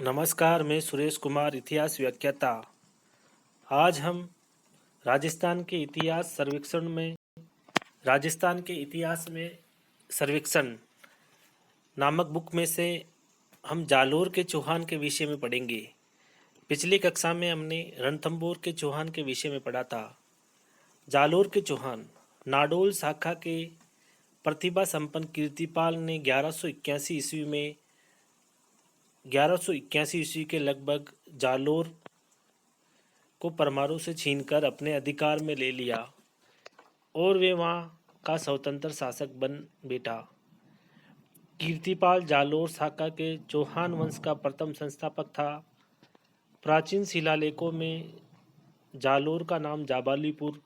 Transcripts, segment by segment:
नमस्कार, मैं सुरेश कुमार, इतिहास व्याख्याता। आज हम राजस्थान के इतिहास सर्वेक्षण में राजस्थान के इतिहास में सर्वेक्षण नामक बुक में से हम जालोर के चौहान के विषय में पढ़ेंगे। पिछली कक्षा में हमने रणथंभौर के चौहान के विषय में पढ़ा था। जालोर के चौहान नाडोल शाखा के प्रतिभा संपन्न कीर्तिपाल ने 1181 ईस्वी के लगभग जालोर को परमाणु से छीनकर अपने अधिकार में ले लिया और वे वहां का स्वतंत्र शासक बन बैठा। कीर्तिपाल जालोर शाखा के चौहान वंश का प्रथम संस्थापक था। प्राचीन शिलालेखों में जालोर का नाम जाबालीपुर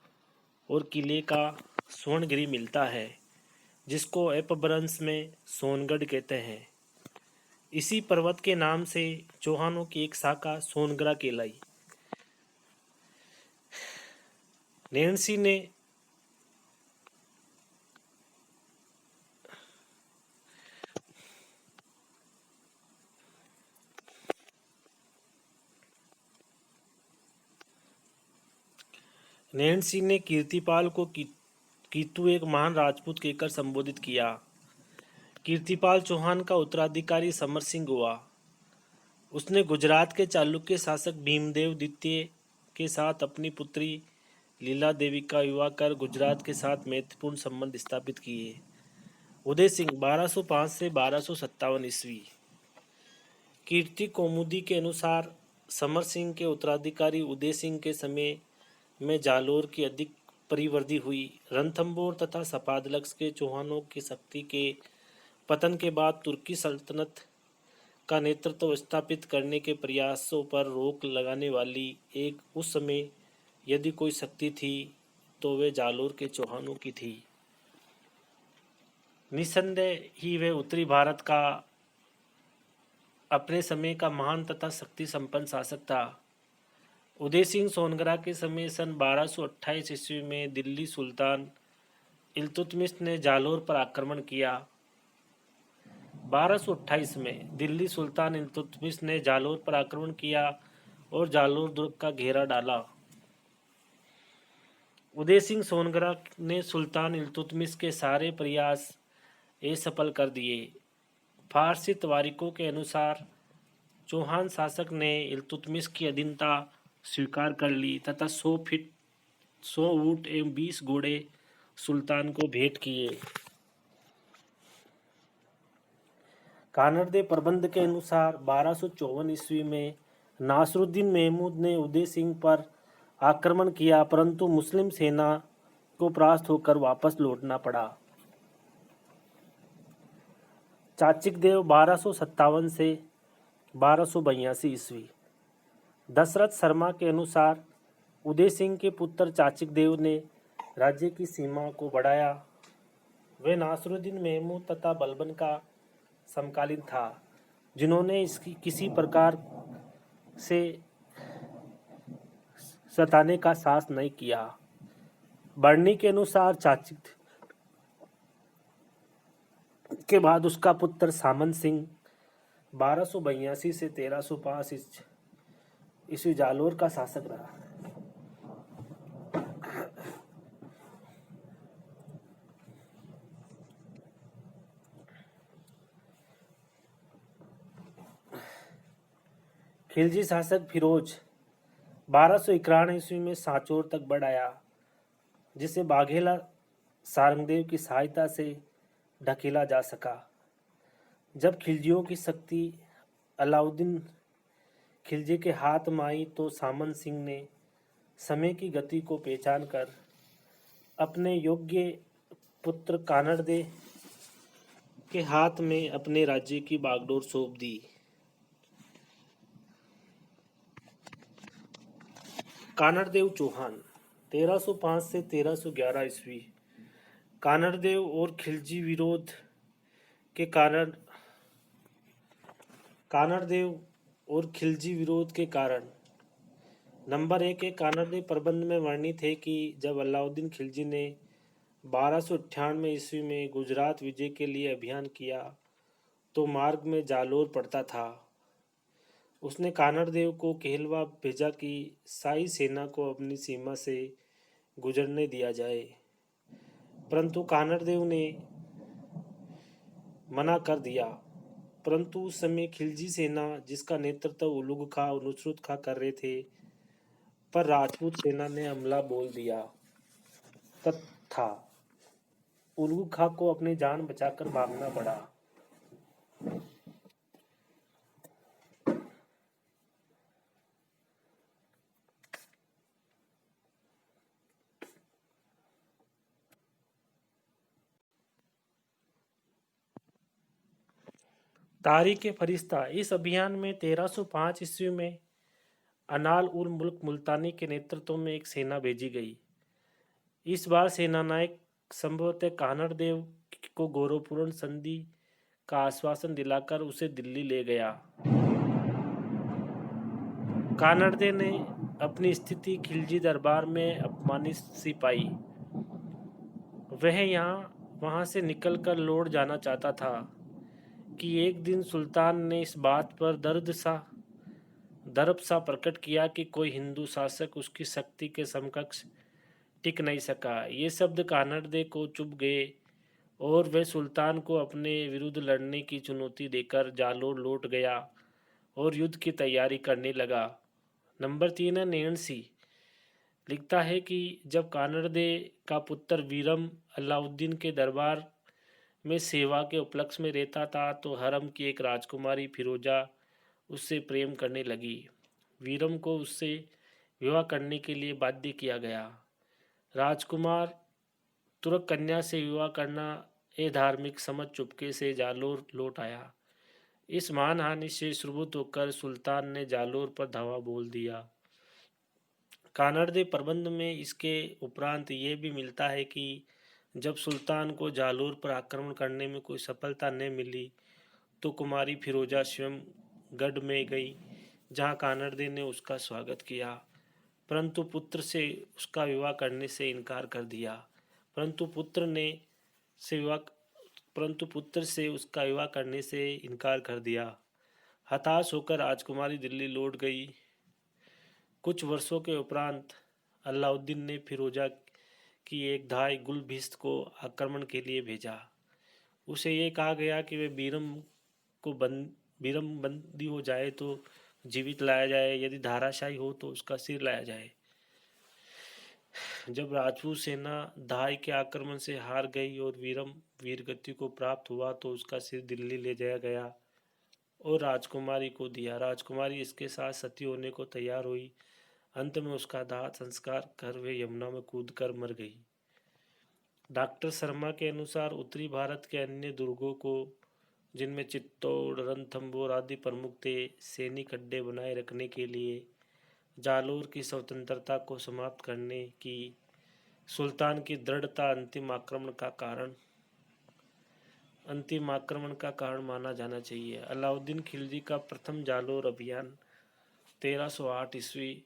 और किले का सोनगिरी मिलता है, जिसको अपभ्रंश में सोनगढ़ कहते हैं। इसी पर्वत के नाम से चौहानों की एक शाखा सोनगढ़ कहलाई। नैन्सी ने कीर्तिपाल को कीतु एक महान राजपूत कहकर संबोधित किया। कीर्तिपाल चौहान का उत्तराधिकारी समर सिंह हुआ। उसने गुजरात के चालुक्य शासक भीमदेव द्वितीय के साथ अपनी पुत्री लीला देवी का विवाह कर गुजरात के साथ महत्वपूर्ण संबंध स्थापित किए। उदय सिंह 1205 से 1257 ईस्वी। कीर्ति कौमुदी के अनुसार समर सिंह के उत्तराधिकारी उदय सिंह के समय में जालोर की अधिक परिवृद्धि हुई। रणथंभौर तथा सपादलक्स के चौहानों की शक्ति के पतन के बाद तुर्की सल्तनत का नेतृत्व स्थापित करने के प्रयासों पर रोक लगाने वाली एक उस समय यदि कोई शक्ति थी तो वे जालोर के चौहानों की थी। निस्संदेह ही वे उत्तरी भारत का अपने समय का महान तथा शक्ति संपन्न शासक था। उदय सिंह सोनगढ़ के समय सन 1228 ईस्वी में दिल्ली सुल्तान इल्तुतमिश ने जालोर पर आक्रमण किया। 1228 में दिल्ली सुल्तान इल्तुतमिश ने जालोर पर आक्रमण किया और जालोर दुर्ग का घेरा डाला। उदय सिंह सोनगढ़ ने सुल्तान इल्तुतमिश के सारे प्रयास असफल कर दिए। फारसी तवारीखों के अनुसार चौहान शासक ने इल्तुतमिश की अधीनता स्वीकार कर ली तथा 100 ऊंट एवं 20 घोड़े सुल्तान को भेंट किए। कानरदे प्रबंध के अनुसार 1254 ईस्वी में नासरुद्दीन महमूद ने उदय सिंह पर आक्रमण किया, परंतु मुस्लिम सेना को परास्त होकर वापस लौटना पड़ा। चाचिक देव 1257 से 1282 ईस्वी। दशरथ शर्मा के अनुसार उदय सिंह के पुत्र चाचिक देव ने राज्य की सीमा को बढ़ाया। वे नासरुद्दीन महमूद तथा बलबन का समकालीन था, जिन्होंने इसकी किसी प्रकार से सताने का साहस नहीं किया। बर्नी के अनुसार चाचिक के बाद उसका पुत्र सामंत सिंह 1282 से 1305 ईस्वी जालोर का शासक रहा। खिलजी शासक फिरोज 1291 ईस्वी में सांचौर तक बढ़ आया, जिसे बाघेला सारंगदेव की सहायता से ढकेला जा सका। जब खिलजियों की शक्ति अलाउद्दीन खिलजी के हाथ में आई तो सामंत सिंह ने समय की गति को पहचान कर अपने योग्य पुत्र कानरदे के हाथ में अपने राज्य की बागडोर सौंप दी। कानरदेव चौहान 1305 से 1311 ईस्वी। कानरदेव और खिलजी विरोध के कारण नंबर 1 के कानरदेव प्रबंध में वर्णित है कि जब अलाउद्दीन खिलजी ने 1298 ईस्वी में गुजरात विजय के लिए अभियान किया तो मार्ग में जालोर पड़ता था। उसने कानड़देव को कहलवा भेजा कि शाही सेना को अपनी सीमा से गुजरने दिया जाए, परंतु कानड़देव ने मना कर दिया। परंतु उस समय खिलजी सेना, जिसका नेतृत्व उलुग खां और नुसरत खां कर रहे थे, पर राजपूत सेना ने हमला बोल दिया तथा उलुग खां को अपनी जान बचाकर भागना पड़ा। तारीख फरिश्ता। इस अभियान में 1305 ईस्वी में अनाल उल मुल्क मुल्तानी के नेतृत्व में एक सेना भेजी गई। इस बार सेनानायक संभवतः कानड़देव को गौरवपूर्ण संधि का आश्वासन दिलाकर उसे दिल्ली ले गया। कानड़देव ने अपनी स्थिति खिलजी दरबार में अपमानित सी पाई। वह वहां से निकलकर लौट जाना चाहता था कि एक दिन सुल्तान ने इस बात पर दर्प सा प्रकट किया कि कोई हिंदू शासक उसकी शक्ति के समकक्ष टिक नहीं सका। ये शब्द कानड़देव को चुभ गए और वह सुल्तान को अपने विरुद्ध लड़ने की चुनौती देकर जालोर लौट गया और युद्ध की तैयारी करने लगा। नंबर 3 है नैणसी। लिखता है कि जब कानड़देव का पुत्र वीरम अलाउद्दीन के दरबार में सेवा के उपलक्ष्य में रहता था तो हरम की एक राजकुमारी फिरोजा उससे प्रेम करने लगी। वीरम को उससे विवाह करने के लिए बाध्य किया गया। राजकुमार तुर्क कन्या से विवाह करना अधार्मिक समझ चुपके से जालोर लौट आया। इस मानहानि से श्रुत होकर सुल्तान ने जालोर पर धावा बोल दिया। कानड़देव प्रबंध में इसके उपरांत ये भी मिलता है कि जब सुल्तान को जालोर पर आक्रमण करने में कोई सफलता न मिली तो कुमारी फिरोजा स्वयं गढ़ में गई, जहां कानड़देव ने उसका स्वागत किया, परंतु पुत्र से उसका विवाह करने से इनकार कर दिया। परंतु पुत्र से उसका विवाह करने से इनकार कर दिया। हताश होकर राजकुमारी दिल्ली लौट गई। कुछ वर्षों के उपरांत अलाउद्दीन ने फिरोजा की एक धाई गुलबिस्त को आक्रमण के लिए भेजा। उसे ये कहा गया कि वे बीरम बंदी हो जाए तो जीवित लाया जाए, यदि धाराशायी हो तो उसका सिर लाया जाए। जब राजपूत सेना धाई के आक्रमण से हार गई और वीरम वीरगति को प्राप्त हुआ तो उसका सिर दिल्ली ले जाया गया और राजकुमारी को दिया। राजकुमारी इसके साथ सती होने को तैयार हुई। अंत में उसका दाह संस्कार कर वे यमुना में कूदकर मर गई। डॉक्टर शर्मा के अनुसार उत्तरी भारत के अन्य दुर्गों को, जिनमें चित्तौड़, रणथंभौर आदि प्रमुख थे, सैनिक अड्डे बनाए रखने के लिए जालोर की स्वतंत्रता को समाप्त करने की सुल्तान की दृढ़ता अंतिम आक्रमण का कारण माना जाना चाहिए। अलाउद्दीन खिलजी का प्रथम जालोर अभियान 1308 ईस्वी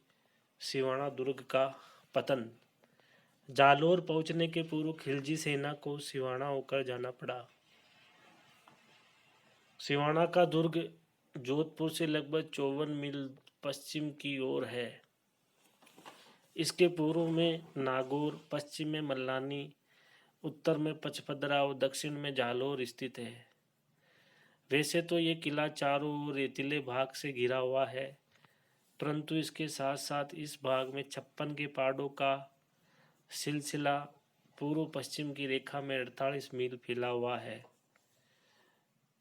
सिवाना दुर्ग का पतन। जालोर पहुंचने के पूर्व खिलजी सेना को सिवाना होकर जाना पड़ा। सिवाना का दुर्ग जोधपुर से लगभग 54 मील पश्चिम की ओर है। इसके पूर्व में नागौर, पश्चिम में मल्लानी, उत्तर में पचपदरा और दक्षिण में जालोर स्थित है। वैसे तो ये किला चारों ओर रेतीले भाग से घिरा हुआ है, परंतु इसके साथ साथ इस भाग में 56 के पहाड़ों का सिलसिला पूर्व पश्चिम की रेखा में 48 मील फैला हुआ है।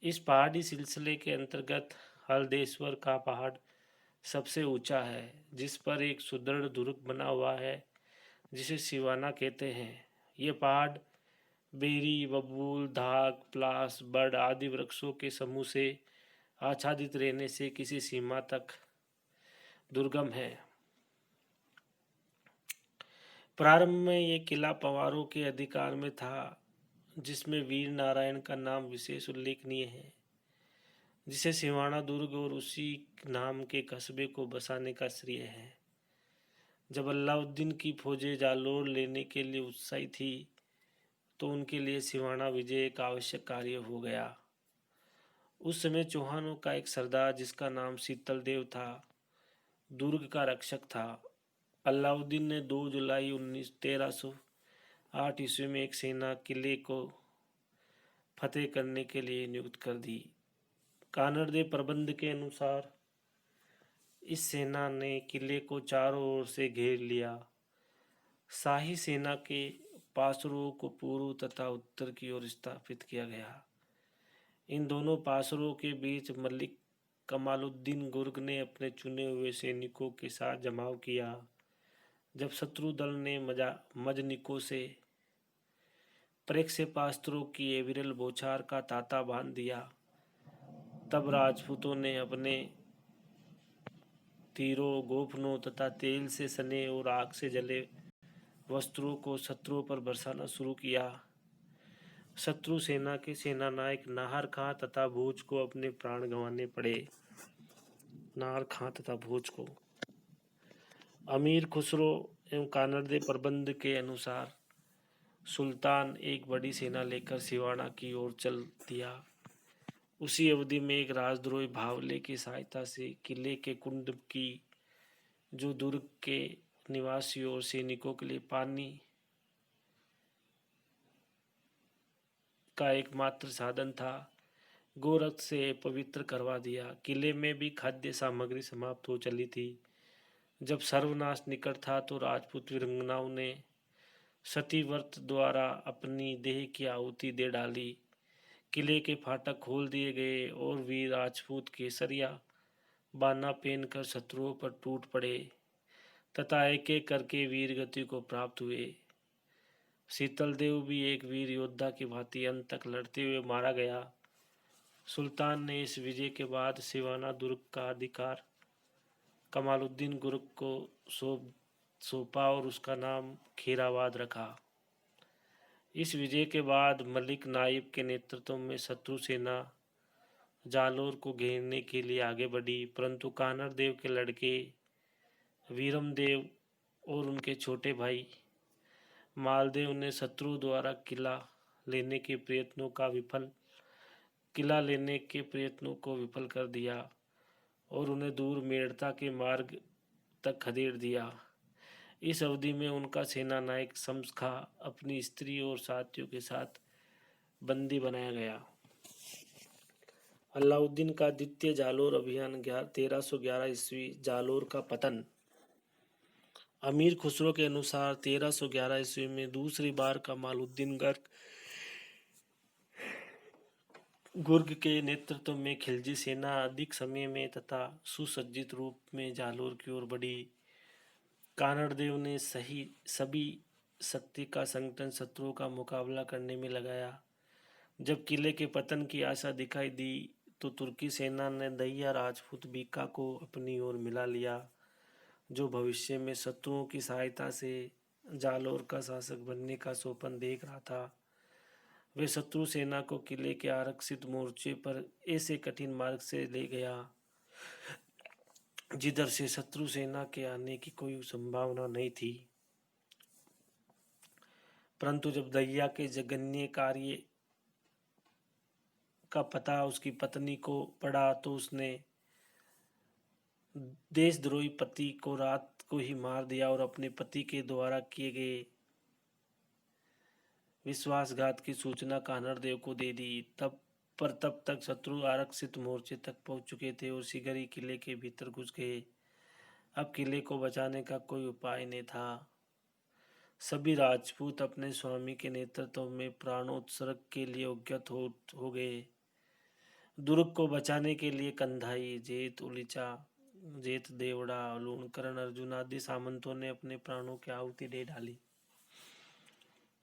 इस पहाड़ी सिलसिले के अंतर्गत हलदेश्वर का पहाड़ सबसे ऊंचा है, जिस पर एक सुदृढ़ दुर्ग बना हुआ है जिसे सिवाना कहते हैं। ये पहाड़ बेरी, बबूल, धाक, प्लास, बड़ आदि वृक्षों के समूह से आच्छादित रहने से किसी सीमा तक दुर्गम है। प्रारंभ में ये किला पंवारों के अधिकार में था, जिसमें वीर नारायण का नाम विशेष उल्लेखनीय है, जिसे सिवाना दुर्ग और उसी नाम के कस्बे को बसाने का श्रेय है। जब अलाउद्दीन की फौजें जालोर लेने के लिए उत्साही थी तो उनके लिए सिवाना विजय एक आवश्यक कार्य हो गया। उस समय चौहानों का एक सरदार जिसका नाम शीतल देव था दुर्ग का रक्षक था। अलाउद्दीन ने 2 जुलाई 1308 ईस्वी में एक सेना किले को फतेह करने के लिए नियुक्त कर दी। कानड़ देव प्रबंध के अनुसार इस सेना ने किले को चारों ओर से घेर लिया। शाही सेना के पासरों को पूर्व तथा उत्तर की ओर स्थापित किया गया। इन दोनों पासरों के बीच मलिक कमालुद्दीन गुर्ग ने अपने चुने हुए सैनिकों के साथ जमाव किया। जब शत्रु दल ने मजनिकों से प्रेक्षेपास्त्रों की एविरल बौछार का तांता बांध दिया, तब राजपूतों ने अपने तीरों, गोफनों तथा तेल से सने और आग से जले वस्त्रों को शत्रुओं पर बरसाना शुरू किया। शत्रु सेना के सेनानायक नाहर खां तथा भोज को अपने प्राण गंवाने पड़े। नाहर खां तथा भोज को अमीर खुसरो एवं कानड़देव प्रबंध के अनुसार सुल्तान एक बड़ी सेना लेकर सिवाना की ओर चल दिया। उसी अवधि में एक राजद्रोही भावले की सहायता से किले के कुंड की, जो दुर्ग के निवासियों और सैनिकों के लिए पानी का एकमात्र साधन था, गोरख से पवित्र करवा दिया। किले में भी खाद्य सामग्री समाप्त हो चली थी। जब सर्वनाश निकट था तो राजपूत वीरांगनाओं ने सतीव्रत द्वारा अपनी देह की आहुति दे डाली। किले के फाटक खोल दिए गए और वीर राजपूत केसरिया बाना पहनकर शत्रुओं पर टूट पड़े तथा एक एक करके वीर गति को प्राप्त हुए। शीतलदेव भी एक वीर योद्धा की भांति अंत तक लड़ते हुए मारा गया। सुल्तान ने इस विजय के बाद सिवाना दुर्ग का अधिकार कमालुद्दीन गुर्ग को सौंपा और उसका नाम खीराबाद रखा। इस विजय के बाद मलिक नाइब के नेतृत्व में शत्रु सेना जालोर को घेरने के लिए आगे बढ़ी, परंतु कानड़ देव के लड़के वीरम देव और उनके छोटे भाई मालदेव ने शत्रु द्वारा किला लेने के प्रयत्नों को विफल कर दिया और उन्हें दूर मेड़ता के मार्ग तक खदेड़ दिया। इस अवधि में उनका सेनानायक शम्स खां अपनी स्त्री और साथियों के साथ बंदी बनाया गया। अलाउद्दीन का द्वितीय जालोर अभियान 1311 ईस्वी। जालोर का पतन। अमीर खुसरो के अनुसार 1311 ईस्वी में दूसरी बार कमालुद्दीन गुर्ग के नेतृत्व में खिलजी सेना अधिक समय में तथा सुसज्जित रूप में जालोर की ओर बढ़ी। कानड़ देव ने सभी शक्ति का संगठन शत्रुओं का मुकाबला करने में लगाया। जब किले के पतन की आशा दिखाई दी तो तुर्की सेना ने दहिया राजपूत बीका को अपनी ओर मिला लिया, जो भविष्य में शत्रुओं की सहायता से जालोर का शासक बनने का स्वप्न देख रहा था। वे शत्रु सेना को किले के आरक्षित मोर्चे पर ऐसे कठिन मार्ग से ले गया जिधर से शत्रु सेना के आने की कोई संभावना नहीं थी। परंतु जब दहिया के जघन्य कार्य का पता उसकी पत्नी को पड़ा तो उसने देशद्रोही पति को रात को ही मार दिया और अपने पति के द्वारा किए गए विश्वासघात की सूचना कानड़ देव को दे दी। तब तक शत्रु आरक्षित मोर्चे तक पहुंच चुके थे और शीघ्र ही किले के भीतर घुस गए। अब किले को बचाने का कोई उपाय नहीं था। सभी राजपूत अपने स्वामी के नेतृत्व में प्राणोत्सर्ग के लिए उद्यत हो गए। दुर्ग को बचाने के लिए कंधाई, जेत उलीचा, जेत देवड़ा, लूणकरण, अर्जुन आदि सामंतों ने अपने प्राणों की आहुति दे डाली।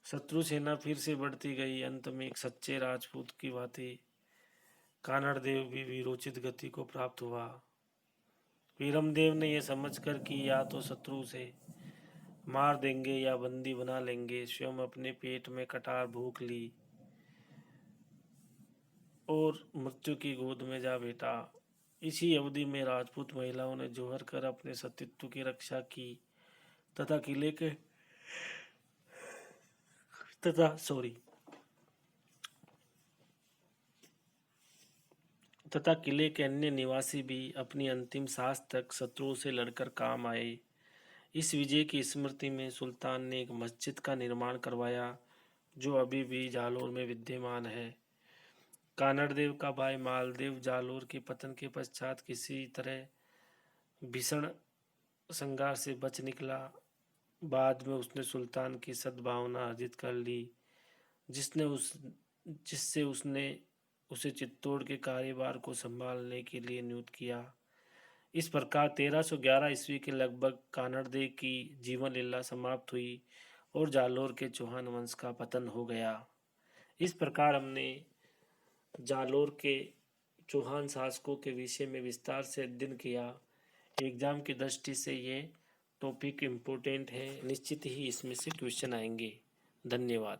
शत्रु सेना फिर से बढ़ती गई। अंत में एक सच्चे राजपूत की भांति कानड़ देव भी वीरोचित गति को प्राप्त हुआ। वीरमदेव ने यह समझकर कि या तो शत्रु से मार देंगे या बंदी बना लेंगे, स्वयं अपने पेट में कटार भूख ली और मृत्यु की गोद में जा बैठा। इसी अवधि में राजपूत महिलाओं ने जोहर कर अपने सतीत्व की रक्षा की तथा किले के तथा किले के अन्य निवासी भी अपनी अंतिम सांस तक शत्रुओं से लड़कर काम आए। इस विजय की स्मृति में सुल्तान ने एक मस्जिद का निर्माण करवाया, जो अभी भी जालोर में विद्यमान है। कानड़देव का भाई मालदेव जालोर के पतन के पश्चात किसी तरह भीषण संघार से बच निकला। बाद में उसने सुल्तान की सद्भावना अर्जित कर ली, जिससे उसने उसे चित्तौड़ के कार्यभार को संभालने के लिए नियुक्त किया। इस प्रकार 1311 ईस्वी के लगभग कानड़देव की जीवन लीला समाप्त हुई और जालोर के चौहान वंश का पतन हो गया। इस प्रकार हमने जालोर के चौहान शासकों के विषय में विस्तार से अध्ययन किया। एग्जाम की दृष्टि से ये टॉपिक इम्पोर्टेंट है, निश्चित ही इसमें से क्वेश्चन आएंगे। धन्यवाद।